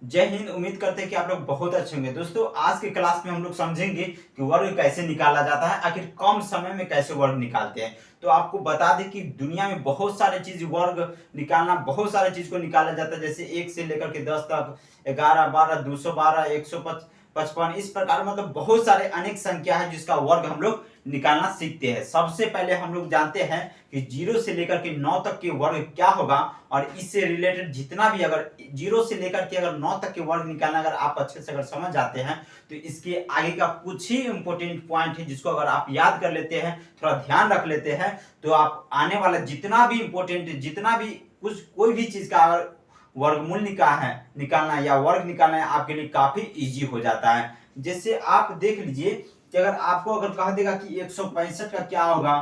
जय हिंद। उम्मीद करते हैं कि आप लोग बहुत अच्छे होंगे। दोस्तों, आज के क्लास में हम लोग समझेंगे कि वर्ग कैसे निकाला जाता है, आखिर कम समय में कैसे वर्ग निकालते हैं। तो आपको बता दें कि दुनिया में बहुत सारे चीज वर्ग निकालना, बहुत सारे चीज को निकाला जाता है, जैसे 1 से लेकर के 10 तक, 11, 12, 212, 155, इस प्रकार मतलब बहुत सारे अनेक संख्या है जिसका वर्ग हम लोग निकालना सीखते हैं। सबसे पहले हम लोग जानते हैं कि 0 से लेकर के 9 तक के वर्ग क्या होगा, और इससे रिलेटेड जितना भी, अगर 0 से लेकर के अगर 9 तक के वर्ग निकालना अगर आप अच्छे से अगर समझ जाते हैं तो इसके आगे का कुछ ही इंपॉर्टेंट पॉइंट है जिसको अगर आप याद कर लेते हैं, थोड़ा ध्यान रख लेते हैं, तो आप आने वाला जितना भी इंपॉर्टेंट, जितना भी कुछ कोई भी चीज का अगर वर्गमूल निकालना या वर्ग निकालना है आपके लिए काफी इजी हो जाता है। जैसे आप देख लीजिए कि अगर आपको अगर कह देगा कि 165 का क्या होगा,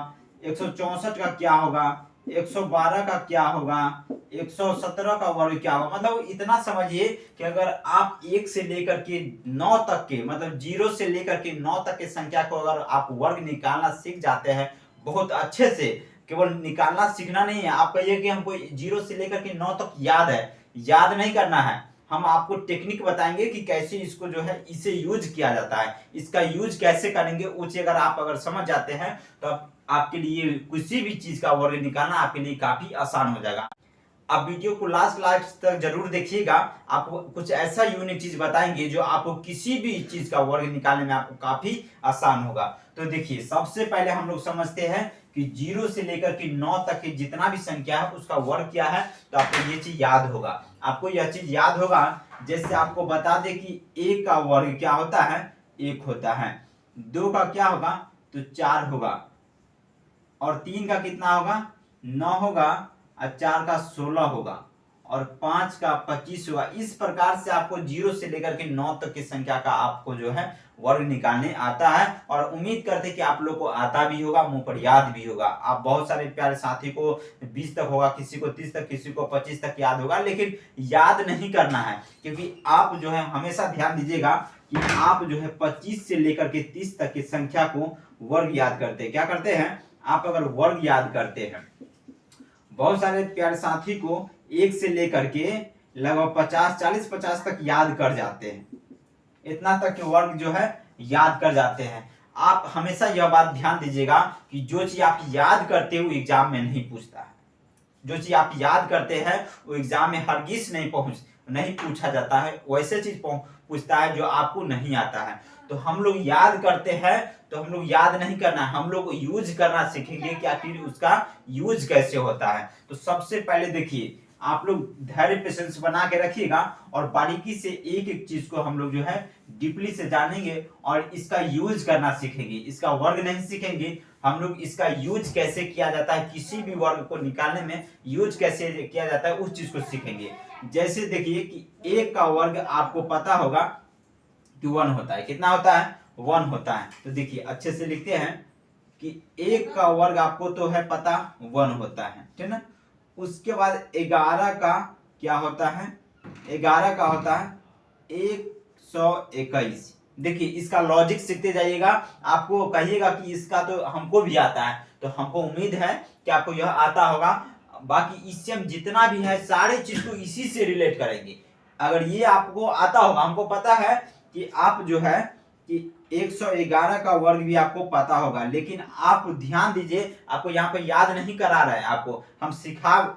164 का क्या होगा, 112 का क्या होगा, 117 का वर्ग क्या होगा, मतलब इतना समझिए कि अगर आप 1 से लेकर के 9 तक के, मतलब 0 से लेकर के 9 तक के संख्या को अगर आप वर्ग निकालना सीख जाते हैं बहुत अच्छे से, केवल निकालना सीखना नहीं है, आप कहिए कि हमको 0 से लेकर के 9 तक याद है, याद नहीं करना है, हम आपको टेक्निक बताएंगे कि कैसे इसको जो है इसे यूज किया जाता है, इसका यूज कैसे करेंगे, वो चीज अगर आप अगर समझ जाते हैं तो आपके लिए किसी भी चीज का वर्ग निकालना आपके लिए काफी आसान हो जाएगा। आप वीडियो को लास्ट तक जरूर देखिएगा, आपको कुछ ऐसा यूनिक चीज बताएंगे जो आपको किसी भी चीज का वर्ग निकालने में आपको काफी आसान होगा। तो देखिए, सबसे पहले हम लोग समझते हैं कि 0 से लेकर के 9 तक की जितना भी संख्या है उसका वर्ग क्या है, तो आपको ये चीज याद होगा। आपको यह चीज याद होगा, जैसे आपको बता दे कि 1 का वर्ग क्या होता है, 1 होता है, 2 का क्या होगा तो 4 होगा, और 3 का कितना होगा 9 होगा, और 4 का 16 होगा, और 5 का 25 होगा। इस प्रकार से आपको 0 से लेकर के 9 तक की संख्या का आपको जो है वर्ग निकालने आता है, और उम्मीद करते हैं कि आप लोग को आता भी होगा, मुंह पर याद भी होगा। आप बहुत सारे प्यारे साथी को 20 तक होगा, किसी को 30 तक, किसी को 25 तक याद होगा, लेकिन याद नहीं करना है, क्योंकि आप जो है हमेशा ध्यान दीजिएगा कि आप जो है 25 से लेकर के 30 तक की संख्या को वर्ग याद करते हैं। क्या करते हैं आप, अगर वर्ग याद करते हैं, बहुत सारे प्यारे साथी को 1 से लेकर के लगभग 40 तक याद कर जाते हैं, इतना तक के वर्ग जो है याद कर जाते हैं। आप हमेशा यह बात ध्यान दीजिएगा कि जो चीज आप याद करते हो एग्जाम में नहीं पूछता है, जो चीज आप याद करते हैं वो एग्जाम में हरगिज नहीं पूछा जाता है, वैसे चीज पूछता है जो आपको नहीं आता है। तो हम लोग याद करते हैं तो हम लोग याद नहीं करना, हम लोग यूज करना सीखेंगे कि आखिर उसका यूज कैसे होता है। तो सबसे पहले देखिए, आप लोग धैर्य पेशेंस बना के रखिएगा, और बारीकी से एक एक चीज को हम लोग जो है डीपली से जानेंगे और इसका यूज करना सीखेंगे। इसका वर्ग नहीं सीखेंगे, हम लोग इसका यूज कैसे किया जाता है, किसी भी वर्ग को निकालने में यूज कैसे किया जाता है उस चीज को सीखेंगे। जैसे देखिए कि 1 का वर्ग आपको पता होगा कि 1 होता है, कितना होता है 1 होता है। तो देखिए अच्छे से लिखते हैं कि 1 का वर्ग आपको तो है पता 1 होता है, ठीक ना। उसके बाद 11 का क्या होता है, 11 का होता है 121। देखिए इसका लॉजिक सीखते जाइएगा, आपको कहिएगा कि इसका तो हमको भी आता है, तो हमको उम्मीद है कि आपको यह आता होगा। बाकी इससे हम जितना भी है सारे चीज को इसी से रिलेट करेंगे। अगर ये आपको आता होगा, हमको पता है कि आप जो है कि 111 का वर्ग भी आपको पता होगा, लेकिन आप ध्यान दीजिए, आपको यहाँ पे याद नहीं करा रहे हैं, आपको हम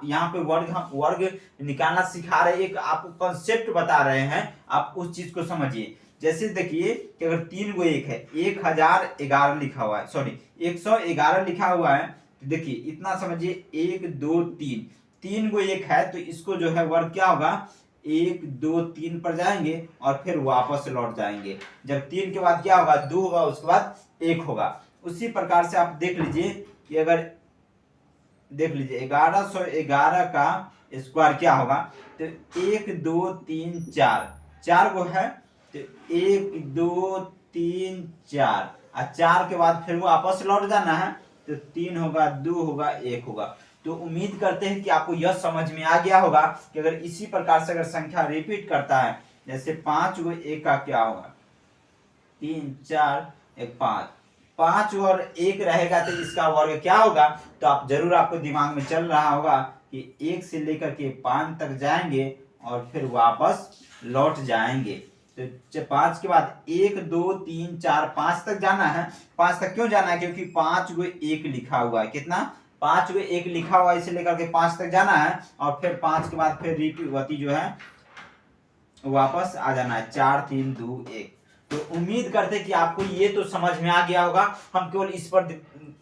यहाँ पे हम वर्ग निकालना सिखा रहे हैं, एक आपको कॉन्सेप्ट बता रहे हैं, आप उस चीज को समझिए। जैसे देखिए कि अगर 3 को 1 है, 1011 लिखा हुआ है, सॉरी 111 लिखा हुआ है, तो देखिए इतना समझिए 1 2 3, 3 को 1 है तो इसको जो है वर्ग क्या होगा 1 2 3 पर जाएंगे और फिर वापस लौट जाएंगे। जब 3 के बाद क्या होगा 2 होगा, उसके बाद 1 होगा। उसी प्रकार से आप देख लीजिए कि अगर देख लीजिए 1111 का स्क्वायर क्या होगा, तो 1 2 3 4, 4 को है तो 1 2 3 4, और 4 के बाद फिर वापस लौट जाना है, तो 3 होगा 2 होगा 1 होगा। तो उम्मीद करते हैं कि आपको यह समझ में आ गया होगा कि अगर इसी प्रकार से अगर संख्या रिपीट करता है, जैसे 5 को 1 का क्या होगा 3 4 1 5, 5 और 1 रहेगा तो इसका वर्ग क्या होगा, तो आप जरूर आपको दिमाग में चल रहा होगा कि 1 से लेकर के 5 तक जाएंगे और फिर वापस लौट जाएंगे। तो 5 के बाद 1 2 3 4 5 तक जाना है। 5 तक क्यों जाना है? क्योंकि 5 गो 1 लिखा हुआ है। कितना? 5 गो 1 लिखा हुआ है, इसे लेकर के 5 तक जाना है और फिर 5 के बाद फिर रीति जो है वापस आ जाना है। 4 3 2 1। तो उम्मीद करते कि आपको ये तो समझ में आ गया होगा। हम केवल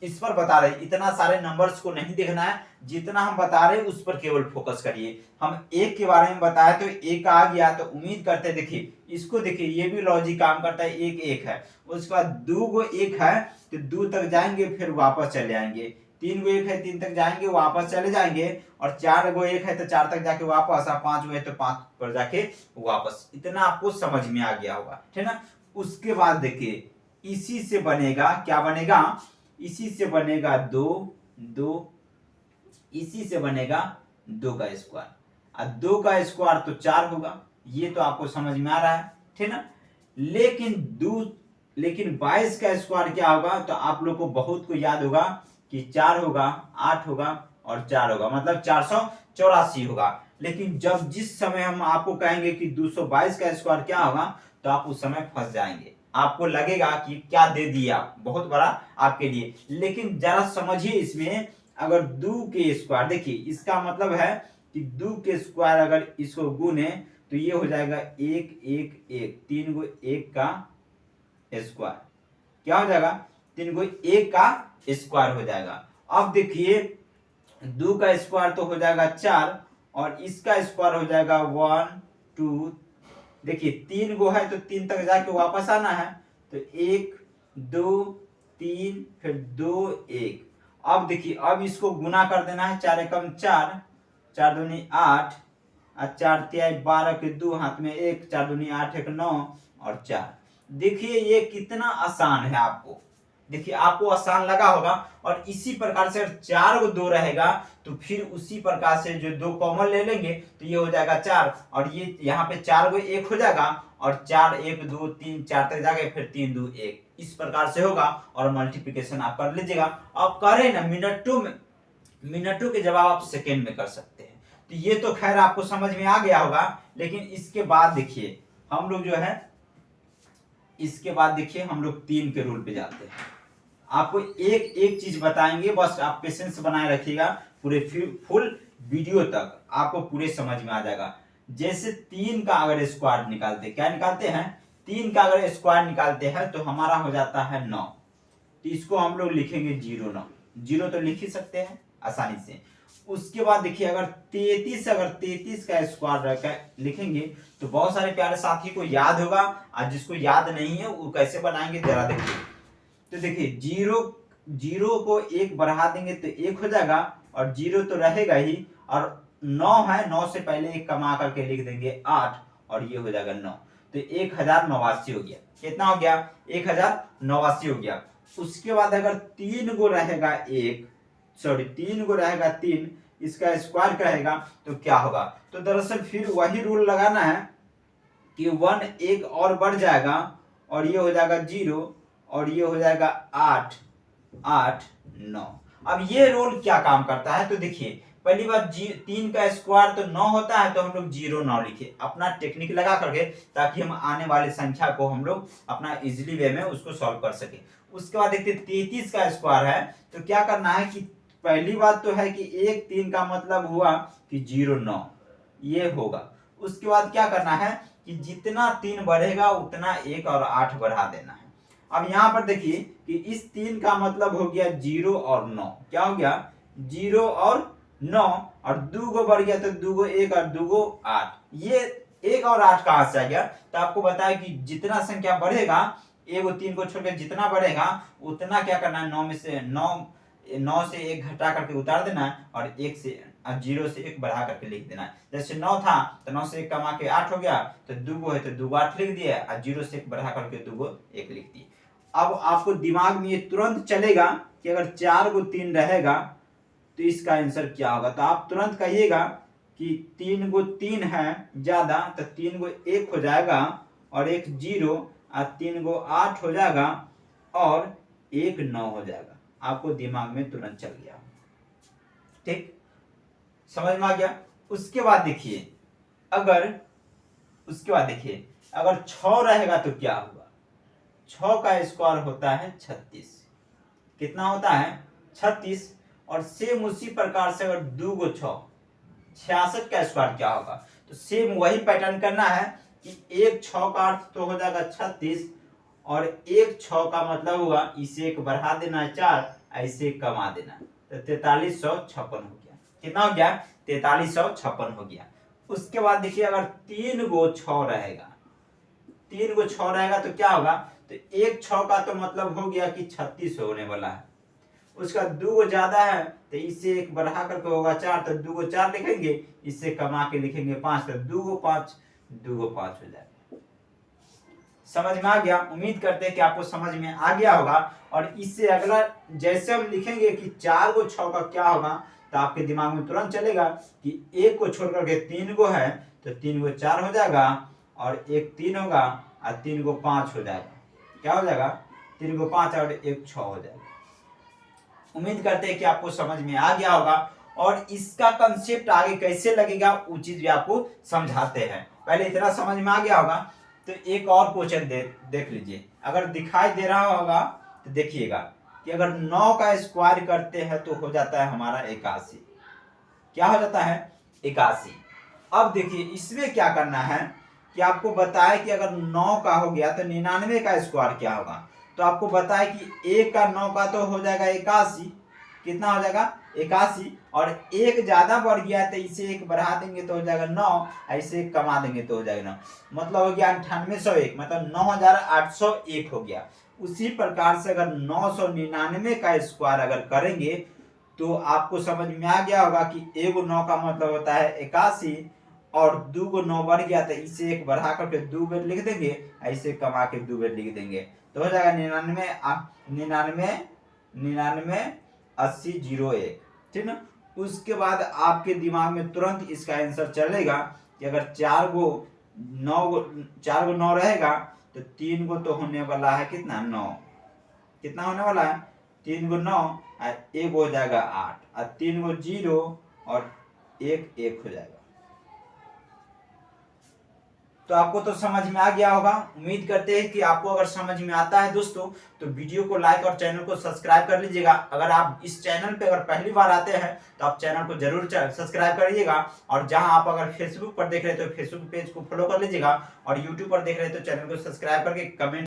इस पर बता रहे, इतना सारे नंबर्स को नहीं देखना है, जितना हम बता रहे उस पर केवल फोकस करिए। हम एक के बारे में बताया तो एक आ गया, तो उम्मीद करते देखिए इसको, देखिए ये भी लॉजिक काम करता है। एक एक है, उसके बाद 2 गो 1 है तो 2 तक जाएंगे फिर वापस चले आएंगे। 3 गो 1 है, 3 तक जाएंगे वापस चले जाएंगे। और 4 गो 1 है तो 4 तक जाके वापस, 5 गो है तो 5 पर जाके वापस। इतना आपको समझ में आ गया होगा, ठीक है ना। उसके बाद देखिए इसी से बनेगा, क्या बनेगा? इसी से बनेगा 2 2, इसी से बनेगा 2 का स्क्वायर, और 2 का स्क्वायर तो 4 होगा। ये तो आपको समझ में आ रहा है, ठीक ना। लेकिन 22 का स्क्वायर क्या होगा? तो आप लोग को बहुत को याद होगा कि 4 होगा, 8 होगा और 4 होगा, मतलब 484 होगा। लेकिन जब जिस समय हम आपको कहेंगे कि 222 का स्क्वायर क्या होगा, तो आप उस समय फंस जाएंगे। आपको लगेगा कि क्या दे दिया, बहुत बड़ा आपके लिए। लेकिन जरा समझिए इसमें, अगर 2 के स्क्वायर, देखिए इसका मतलब है कि 2 के स्क्वायर अगर इसको गुने तो ये हो जाएगा 1 1 1, 3 गो 1 का स्क्वायर। क्या हो जाएगा? 3 गो 1 का स्क्वायर हो जाएगा। अब देखिए 2 का स्क्वायर तो हो जाएगा 4 और इसका स्क्वायर हो जाएगा 1 2। देखिए 3 गो है तो 3 तक जाके वापस आना है, तो 1 2 3 फिर 2 1। अब देखिए अब इसको गुना कर देना है। 4 एकम 4, 4 दूनी 8 और 4 तिहाई 12 के 2 हाथ में 1, 4 दूनी 8 1 9 और 4। देखिए ये कितना आसान है। आपको देखिए आपको आसान लगा होगा। और इसी प्रकार से अगर 4 को 2 रहेगा तो फिर उसी प्रकार से जो 2 कॉमन ले लेंगे तो ये हो जाएगा 4, और ये यहाँ पे 4 को 1 हो जाएगा और 4 1 2 3 4 तक जाके फिर 3 2 1, इस प्रकार से होगा। और मल्टीप्लिकेशन आप कर लीजिएगा। अब करें ना मिनटों के जवाब आप सेकेंड में कर सकते हैं। तो ये तो खैर आपको समझ में आ गया होगा। लेकिन इसके बाद देखिए हम लोग जो है, इसके बाद देखिए हम लोग 3 के रूल पे जाते हैं। आपको एक एक चीज बताएंगे, बस आप पेशेंस बनाए रखिएगा। पूरे फुल वीडियो तक आपको पूरे समझ में आ जाएगा। जैसे 3 का अगर स्क्वायर निकालते, क्या निकालते हैं? 3 का अगर स्क्वायर निकालते हैं तो हमारा हो जाता है 9। तो इसको हम लोग लिखेंगे 0 9, 0 तो लिख ही सकते हैं आसानी से। उसके बाद देखिए अगर 33 का स्क्वायर लिखेंगे तो बहुत सारे प्यारे साथी को याद होगा, और जिसको याद नहीं है वो कैसे बनाएंगे जरा देखिए। तो देखिए 0 को 1 बढ़ा देंगे तो 1 हो जाएगा, और 0 तो रहेगा ही, और 9 है, 9 से पहले 1 कमा करके लिख देंगे 8 और ये हो जाएगा 9। तो 1089 हो गया। कितना हो गया? 1089 हो गया। उसके बाद अगर 3 गो रहेगा 3 गो रहेगा 3, इसका स्क्वायर कहेगा तो क्या होगा? तो दरअसल फिर वही रूल लगाना है कि 1 1 और बढ़ जाएगा और ये हो जाएगा 0 और ये हो जाएगा 8 8 9। अब ये रोल क्या काम करता है? तो देखिए पहली बात 3 का स्क्वायर तो 9 होता है, तो हम लोग 0 9 लिखे अपना टेक्निक लगा करके, ताकि हम आने वाली संख्या को हम लोग अपना इजिली वे में उसको सॉल्व कर सके। उसके बाद देखते 33 का स्क्वायर है तो क्या करना है कि पहली बात तो है कि 1 3 का मतलब हुआ कि 0 9 ये होगा। उसके बाद क्या करना है कि जितना 3 बढ़ेगा उतना 1 और 8 बढ़ा देना है। अब यहाँ पर देखिए कि इस 3 का मतलब हो गया 0 और 9। क्या हो गया? 0 और 9, और 2 गो बढ़ गया तो 2 गो 1 और 2 गो 8। ये 1 और 8 कहां से आ गया? तो आपको बताया कि जितना संख्या बढ़ेगा, 3 को छोड़कर जितना बढ़ेगा उतना क्या करना है, 9 से 1 घटा करके उतार देना है, और 0 से 1 बढ़ा करके लिख देना है। जैसे 9 था तो 9 से 1 कमा के 8 हो गया, तो 2 गो है तो 2 गो 8 लिख दिया, और 0 से 1 बढ़ा करके 2 गो 1 लिख दिए। अब आपको दिमाग में ये तुरंत चलेगा कि अगर 4 गो 3 रहेगा तो इसका आंसर क्या होगा। तो आप तुरंत कहिएगा कि 3 गो 3 है ज्यादा, तो 3 गो 1 हो जाएगा और 1 0, और 3 गो 8 हो जाएगा और 1 9 हो जाएगा। आपको दिमाग में तुरंत चल गया, ठीक, समझ में आ गया। उसके बाद देखिए अगर उसके बाद देखिए अगर 6 रहेगा तो क्या होगा, 6 का स्क्वायर होता है 36। कितना होता है 36। और सेम उसी प्रकार से अगर 2 को 6, 66 का स्क्वायर क्या होगा। तो सेम वही पैटर्न करना है कि एक 6 का अर्थ तो हो जाएगा 36 और एक 6 का मतलब हुआ इसे एक बढ़ा देना 4, ऐसे कमा देना, तो 4356 हो गया। कितना हो गया 4356 हो गया। उसके बाद देखिए अगर 3 को 6 रहेगा, 3 को 6 रहेगा तो क्या होगा, तो एक 6 का तो मतलब हो गया कि 36 होने वाला है। उसका 2 को ज्यादा है तो इससे एक बढ़ा करके होगा 4, तो 2 को 4 लिखेंगे, इससे कमा के लिखेंगे 5, तो 2 को 5, 2 को 5 हो जाएगा। समझ में आ गया। उम्मीद करते हैं कि आपको समझ में आ गया होगा। और इससे अगला जैसे हम लिखेंगे कि 4 को 6 का क्या होगा, तो आपके दिमाग में तुरंत चलेगा कि एक को छोड़ करके 3 को है, तो 3 को 4 हो जाएगा और एक 3 होगा और 3 को 5 हो जाएगा। क्या हो जाएगा 3 को 5 और एक 6 हो जाएगा। उम्मीद करते हैं कि आपको समझ में आ गया होगा। और इसका कंसेप्ट आगे कैसे लगेगा वो चीज भी आपको समझाते हैं। पहले इतना समझ में आ गया होगा। तो एक और क्वेश्चन देख लीजिए, अगर दिखाई दे रहा होगा तो देखिएगा कि अगर 9 का स्क्वायर करते हैं तो हो जाता है हमारा 81। क्या हो जाता है 81। अब देखिए इसमें क्या करना है कि आपको बताए कि अगर 9 का हो गया तो 99 का स्क्वायर क्या होगा। तो आपको बताए कि 1 का 9 का तो हो जाएगा 81। कितना हो जाएगा 81। और एक ज्यादा बढ़ गया तो इसे एक बढ़ा देंगे तो हो जाएगा 9, ऐसे कमा देंगे तो हो जाएगा 9, मतलब हो गया 9801, मतलब 9801 हो गया। उसी प्रकार से अगर 999 का स्क्वायर अगर करेंगे तो आपको समझ में आ गया होगा कि एक 9 का मतलब होता है 81 और 2 को 9 बढ़ गया तो इसे एक बढ़ा करके 2 बार लिख देंगे, ऐसे कमा के 2 बार लिख देंगे तो हो जाएगा 998001। ठीक ना। उसके बाद आपके दिमाग में तुरंत इसका आंसर चलेगा कि अगर 4 को 9 रहेगा तो 3 को तो होने वाला है कितना 9, कितना होने वाला है 3 को 9 और 1 हो जाएगा 8 और 3 को 0 और 1 हो जाएगा। तो आपको तो समझ में आ गया होगा। उम्मीद करते हैं कि आपको अगर समझ में आता है दोस्तों तो वीडियो को लाइक और चैनल को सब्सक्राइब कर लीजिएगा। अगर आप इस चैनल पे अगर पहली बार आते हैं तो आप चैनल को जरूर सब्सक्राइब करिएगा। और जहां आप अगर फेसबुक पर देख रहे हैं तो फेसबुक पेज को फॉलो कर लीजिएगा और यूट्यूब पर देख रहे हैं तो चैनल को सब्सक्राइब करके कमेंट